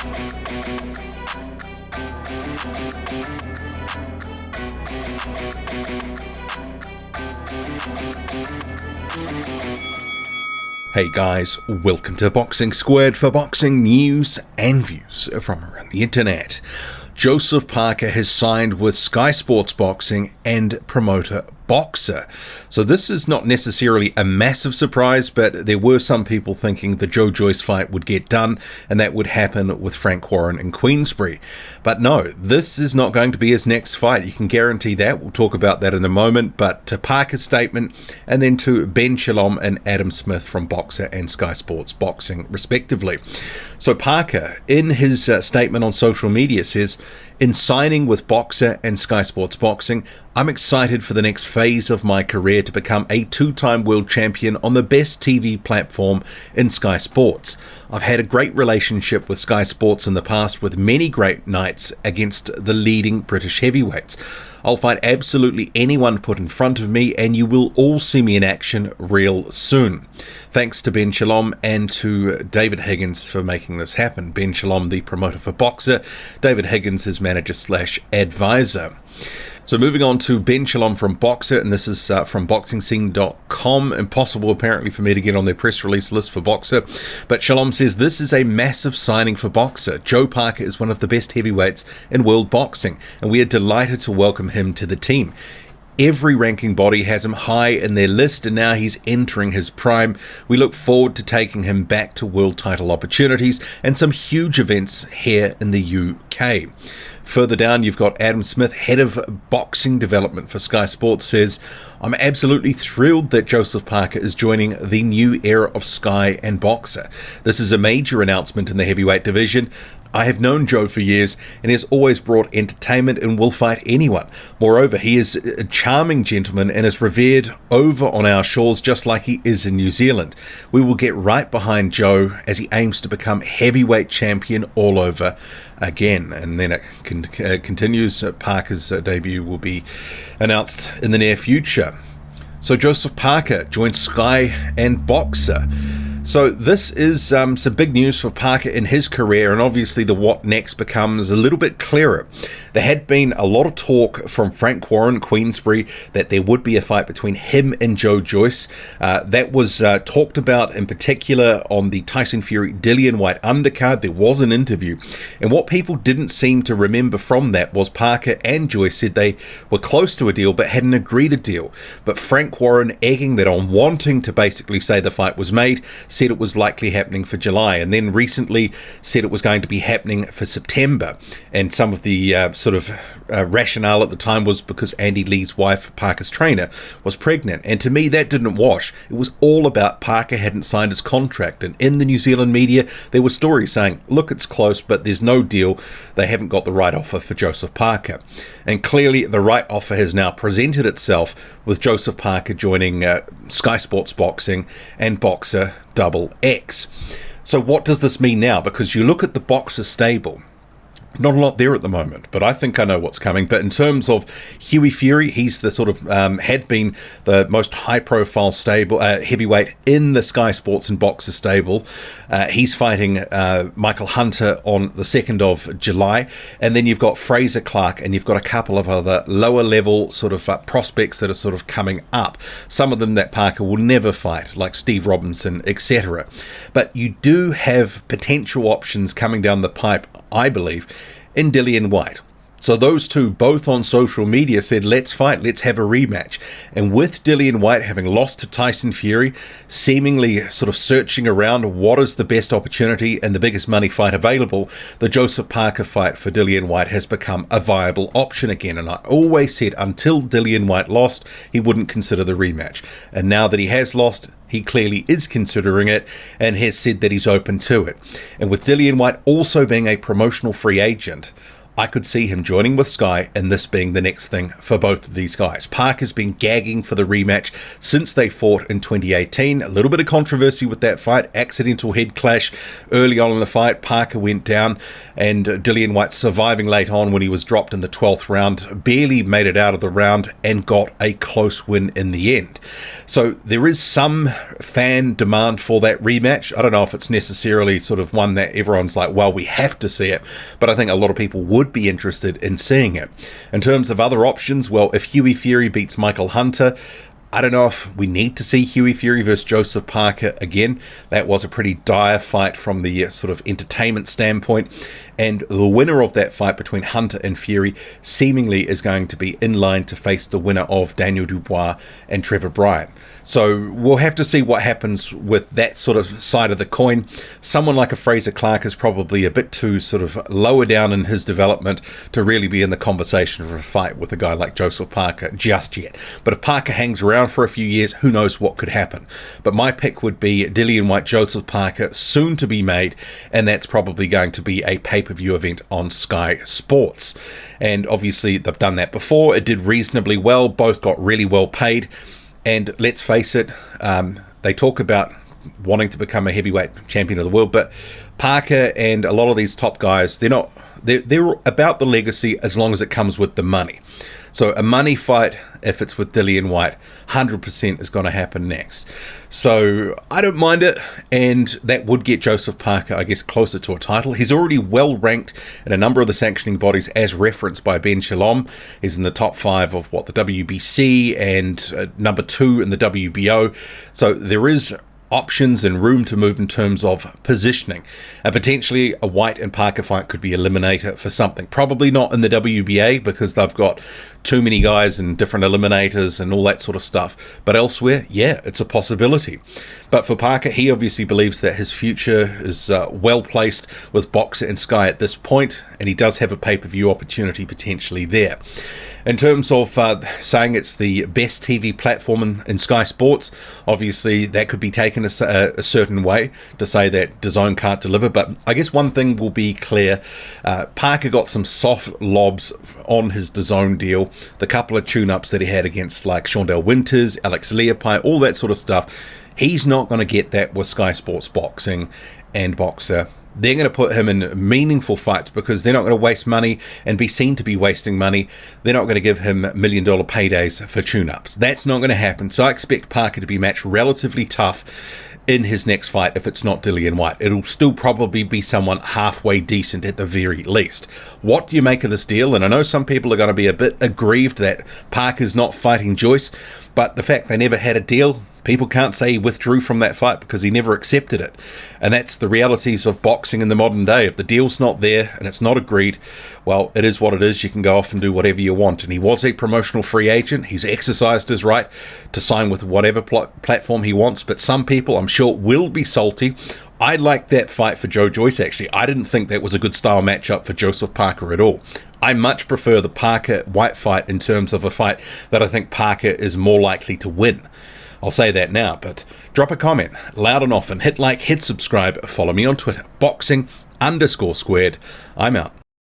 Hey guys, welcome to Boxing Squared for boxing news and views from around the internet. Joseph Parker has signed with Sky Sports Boxing and promoter Boxer. So this is not necessarily a massive surprise, but there were some people thinking the Joyce fight would get done and that would happen with Frank Warren in Queensbury. But no, this is not going to be his next fight. You can guarantee that. We'll talk about that in a moment. But to Parker's statement, and then to Ben Shalom and Adam Smith from Boxer and Sky Sports Boxing, respectively. So Parker, in his statement on social media, says, "In signing with Boxer and Sky Sports Boxing, I'm excited for the next phase of my career to become a two-time world champion on the best TV platform in Sky Sports. I've had a great relationship with Sky Sports in the past with many great nights against the leading British heavyweights. I'll fight absolutely anyone put in front of me, and you will all see me in action real soon." Thanks to Ben Shalom and to David Higgins for making this happen. Ben Shalom, the promoter for Boxer, David Higgins, his manager/advisor. So moving on to Ben Shalom from Boxer, and this is from boxingscene.com. Impossible apparently for me to get on their press release list for Boxer, but Shalom says this is a massive signing for Boxer. Joe Parker is one of the best heavyweights in world boxing, and we are delighted to welcome him to the team. Every ranking body has him high in their list, and now he's entering his prime. We look forward to taking him back to world title opportunities and some huge events here in the UK. Further down, you've got Adam Smith, head of boxing development for Sky Sports, says, "I'm absolutely thrilled that Joseph Parker is joining the new era of Sky and Boxer. This is a major announcement in the heavyweight division. I have known Joe for years, and he has always brought entertainment and will fight anyone. Moreover, he is a charming gentleman and is revered over on our shores just like he is in New Zealand. We will get right behind Joe as he aims to become heavyweight champion all over again." And then it continues, Parker's debut will be announced in the near future. So Joseph Parker joins Sky and Boxer. So this is some big news for Parker in his career, and obviously the what next becomes a little bit clearer. There had been a lot of talk from Frank Warren, Queensbury, that there would be a fight between him and Joyce. That was talked about in particular on the Tyson Fury Dillian Whyte undercard. There was an interview, and what people didn't seem to remember from that was Parker and Joyce said they were close to a deal but hadn't agreed a deal. But Frank Warren, egging that on, wanting to basically say the fight was made, said it was likely happening for July, and then recently said it was going to be happening for September. And some of the rationale at the time was because Andy Lee's wife, Parker's trainer, was pregnant. And to me, that didn't wash. It was all about Parker hadn't signed his contract. And in the New Zealand media, there were stories saying, look, it's close, but there's no deal. They haven't got the right offer for Joseph Parker. And clearly, the right offer has now presented itself with Joseph Parker joining Sky Sports Boxing and Boxer XX. So what does this mean now? Because you look at the Boxer stable, not a lot there at the moment, but I think I know what's coming. But in terms of Hughie Fury, he's the sort of had been the most high-profile stable heavyweight in the Sky Sports and Boxer stable. He's fighting Michael Hunter on the 2nd of July. And then you've got Fraser Clark, and you've got a couple of other lower-level sort of prospects that are sort of coming up. Some of them that Parker will never fight, like Steve Robinson, etc. But you do have potential options coming down the pipe, I believe, in Dillian Whyte. So those two, both on social media, said, let's fight, let's have a rematch. And with Dillian Whyte having lost to Tyson Fury, seemingly sort of searching around what is the best opportunity and the biggest money fight available, the Joseph Parker fight for Dillian Whyte has become a viable option again. And I always said until Dillian Whyte lost, he wouldn't consider the rematch. And now that he has lost, he clearly is considering it and has said that he's open to it. And with Dillian Whyte also being a promotional free agent, I could see him joining with Sky and this being the next thing for both of these guys. Parker's been gagging for the rematch since they fought in 2018. A little bit of controversy with that fight, accidental head clash early on in the fight. Parker went down and Dillian Whyte, surviving late on when he was dropped in the 12th round, barely made it out of the round and got a close win in the end. So there is some fan demand for that rematch. I don't know if it's necessarily sort of one that everyone's like, well, we have to see it, but I think a lot of people would be interested in seeing it. In terms of other options, well, if Hughie Fury beats Michael Hunter, I don't know if we need to see Hughie Fury versus Joseph Parker again. That was a pretty dire fight from the sort of entertainment standpoint. And the winner of that fight between Hunter and Fury seemingly is going to be in line to face the winner of Daniel Dubois and Trevor Bryan. So we'll have to see what happens with that sort of side of the coin. Someone like a Fraser Clark is probably a bit too sort of lower down in his development to really be in the conversation of a fight with a guy like Joseph Parker just yet. But if Parker hangs around for a few years, who knows what could happen. But my pick would be Dillian Whyte, Joseph Parker, soon to be made, and that's probably going to be a pay-per-view event on Sky Sports. And obviously they've done that before. It did reasonably well. Both got really well paid. And let's face it, they talk about wanting to become a heavyweight champion of the world, but Parker and a lot of these top guys, they're about the legacy as long as it comes with the money. So a money fight, if it's with Dillian Whyte, 100% is going to happen next. So I don't mind it, and that would get Joseph Parker, I guess, closer to a title. He's already well ranked in a number of the sanctioning bodies as referenced by Ben Shalom. He's in the top 5 of the WBC and number 2 in the WBO. So there is options and room to move in terms of positioning. And potentially a White and Parker fight could be eliminator for something. Probably not in the WBA because they've got too many guys and different eliminators and all that sort of stuff. But elsewhere, yeah, it's a possibility. But for Parker, he obviously believes that his future is well placed with Boxer and Sky at this point, and he does have a pay-per-view opportunity potentially there. In terms of saying it's the best TV platform in Sky Sports, obviously that could be taken a certain way to say that DAZN can't deliver. But I guess one thing will be clear. Parker got some soft lobs on his DAZN deal. The couple of tune-ups that he had against like Shondell Winters, Alex Leopai, all that sort of stuff. He's not going to get that with Sky Sports Boxing and Boxer. They're going to put him in meaningful fights because they're not going to waste money and be seen to be wasting money. They're not going to give him $1 million paydays for tune-ups. That's not going to happen. So I expect Parker to be matched relatively tough in his next fight if it's not Dillian Whyte. It'll still probably be someone halfway decent at the very least. What do you make of this deal? And I know some people are going to be a bit aggrieved that Parker's not fighting Joyce, but the fact they never had a deal, people can't say he withdrew from that fight because he never accepted it. And that's the realities of boxing in the modern day. If the deal's not there and it's not agreed, well, it is what it is. You can go off and do whatever you want. And he was a promotional free agent. He's exercised his right to sign with whatever platform he wants. But some people, I'm sure, will be salty. I like that fight for Joe Joyce, actually. I didn't think that was a good style matchup for Joseph Parker at all. I much prefer the Parker-White fight in terms of a fight that I think Parker is more likely to win. I'll say that now, but drop a comment loud and often. Hit like, hit subscribe, follow me on Twitter, boxing_squared. I'm out.